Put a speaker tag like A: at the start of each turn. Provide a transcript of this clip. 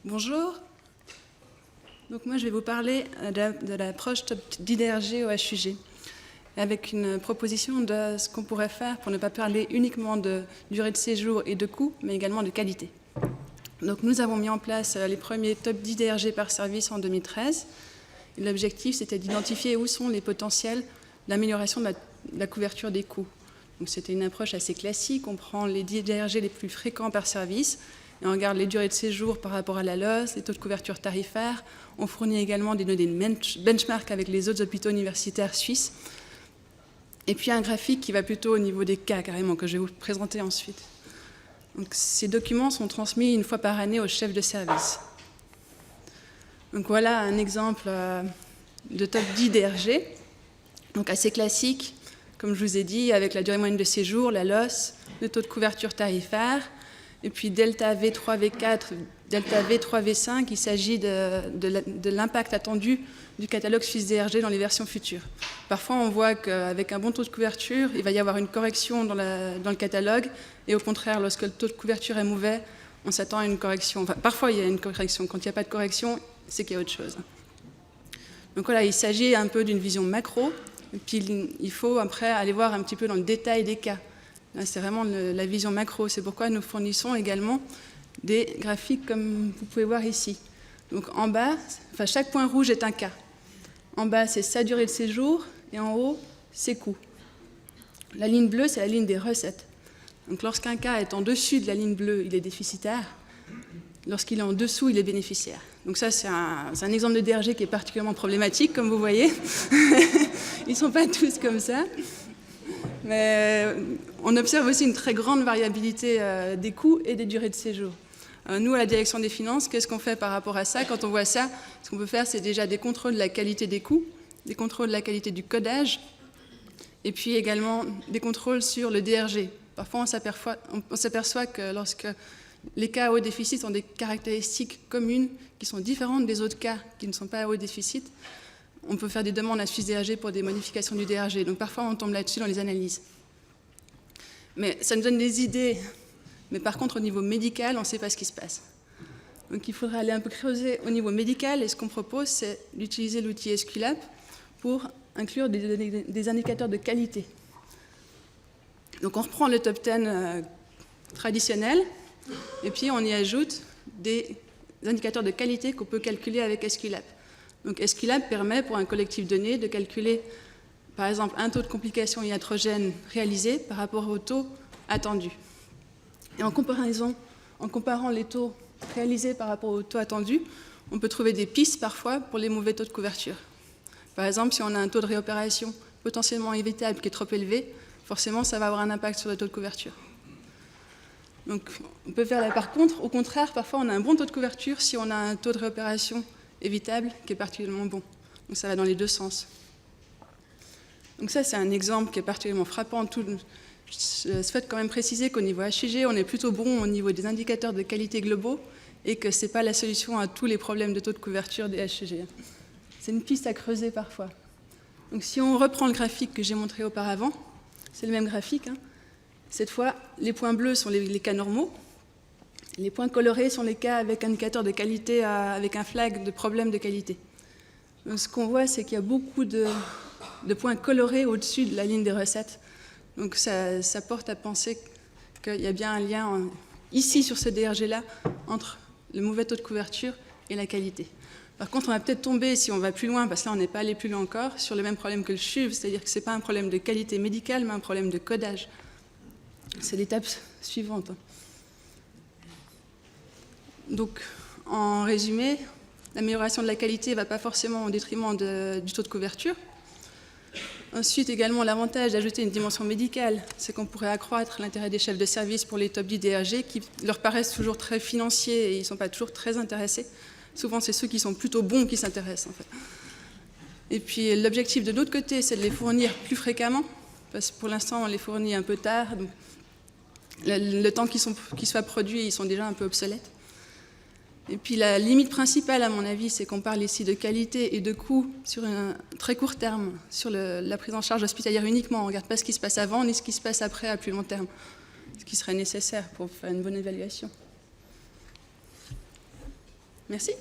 A: Bonjour. Donc moi, je vais vous parler de l'approche d'IDRG au HUG, avec une proposition de ce qu'on pourrait faire pour ne pas parler uniquement de durée de séjour et de coût, mais également de qualité. Donc nous avons mis en place les premiers top 10 DRG par service en 2013. L'objectif, c'était d'identifier où sont les potentiels d'amélioration de la couverture des coûts. Donc c'était une approche assez classique, on prend les 10 DRG les plus fréquents par service, et on regarde les durées de séjour par rapport à la LOS, les taux de couverture tarifaires. On fournit également des données de benchmark avec les autres hôpitaux universitaires suisses. Et puis un graphique qui va plutôt au niveau des cas, carrément, que je vais vous présenter ensuite. Donc, ces documents sont transmis une fois par année au chef de service. Donc voilà un exemple de top 10 DRG, donc assez classique, comme je vous ai dit, avec la durée moyenne de séjour, la LOS, le taux de couverture tarifaire, et puis delta V3, V4, delta V3, V5, il s'agit de l'impact attendu du catalogue Suisse DRG dans les versions futures. Parfois, on voit qu'avec un bon taux de couverture, il va y avoir une correction dans le catalogue, et au contraire, lorsque le taux de couverture est mauvais, on s'attend à une correction. Enfin, parfois, il y a une correction. Quand il n'y a pas de correction, c'est qu'il y a autre chose. Donc voilà, il s'agit un peu d'une vision macro, et puis il faut après aller voir un petit peu dans le détail des cas. C'est vraiment la vision macro. C'est pourquoi nous fournissons également des graphiques comme vous pouvez voir ici. Donc en bas, enfin, chaque point rouge est un cas. En bas, c'est sa durée de séjour et en haut, ses coûts. La ligne bleue, c'est la ligne des recettes. Donc lorsqu'un cas est en dessus de la ligne bleue, il est déficitaire. Lorsqu'il est en dessous, il est bénéficiaire. Donc ça, c'est un exemple de DRG qui est particulièrement problématique, comme vous voyez. Ils ne sont pas tous comme ça. Mais on observe aussi une très grande variabilité des coûts et des durées de séjour. Nous, à la direction des finances, qu'est-ce qu'on fait par rapport à ça? Quand on voit ça, ce qu'on peut faire, c'est déjà des contrôles de la qualité des coûts, des contrôles de la qualité du codage, et puis également des contrôles sur le DRG. Parfois, on s'aperçoit que lorsque les cas à haut déficit ont des caractéristiques communes qui sont différentes des autres cas qui ne sont pas à haut déficit, on peut faire des demandes à Suisse DRG pour des modifications du DRG. Donc parfois, on tombe là-dessus dans les analyses. Mais ça nous donne des idées. Mais par contre, au niveau médical, on ne sait pas ce qui se passe. Donc il faudrait aller un peu creuser au niveau médical. Et ce qu'on propose, c'est d'utiliser l'outil Esculap pour inclure des indicateurs de qualité. Donc on reprend le top 10 traditionnel. Et puis on y ajoute des indicateurs de qualité qu'on peut calculer avec Esculap. Donc Esculap permet pour un collectif donné de calculer, par exemple, un taux de complication iatrogène réalisé par rapport au taux attendu. Et en comparant les taux réalisés par rapport au taux attendu, on peut trouver des pistes parfois pour les mauvais taux de couverture. Par exemple, si on a un taux de réopération potentiellement évitable qui est trop élevé, forcément ça va avoir un impact sur le taux de couverture. Donc on peut faire par contre, au contraire, parfois on a un bon taux de couverture si on a un taux de réopération évitable qui est particulièrement bon. Donc ça va dans les deux sens. Donc ça, c'est un exemple qui est particulièrement frappant. Je souhaite quand même préciser qu'au niveau HUG, on est plutôt bon au niveau des indicateurs de qualité globaux et que ce n'est pas la solution à tous les problèmes de taux de couverture des HUG. C'est une piste à creuser parfois. Donc si on reprend le graphique que j'ai montré auparavant, c'est le même graphique. Cette fois, les points bleus sont les cas normaux. Les points colorés sont les cas avec indicateur de qualité, avec un flag de problème de qualité. Donc, ce qu'on voit, c'est qu'il y a beaucoup de points colorés au-dessus de la ligne des recettes. Donc ça porte à penser qu'il y a bien un lien ici sur ce DRG-là entre le mauvais taux de couverture et la qualité. Par contre, on va peut-être tomber, si on va plus loin, parce que là on n'est pas allé plus loin encore, sur le même problème que le CHUV, c'est-à-dire que ce n'est pas un problème de qualité médicale, mais un problème de codage. C'est l'étape suivante. Donc, en résumé, l'amélioration de la qualité ne va pas forcément au détriment du taux de couverture. Ensuite, également, l'avantage d'ajouter une dimension médicale, c'est qu'on pourrait accroître l'intérêt des chefs de service pour les top 10 DRG qui leur paraissent toujours très financiers et ils ne sont pas toujours très intéressés. Souvent, c'est ceux qui sont plutôt bons qui s'intéressent, en fait. Et puis, l'objectif de l'autre côté, c'est de les fournir plus fréquemment, parce que pour l'instant, on les fournit un peu tard. Donc, le temps qu'ils soient produits, ils sont déjà un peu obsolètes. Et puis la limite principale, à mon avis, c'est qu'on parle ici de qualité et de coût sur un très court terme, sur la prise en charge hospitalière uniquement. On ne regarde pas ce qui se passe avant ni ce qui se passe après à plus long terme, ce qui serait nécessaire pour faire une bonne évaluation. Merci.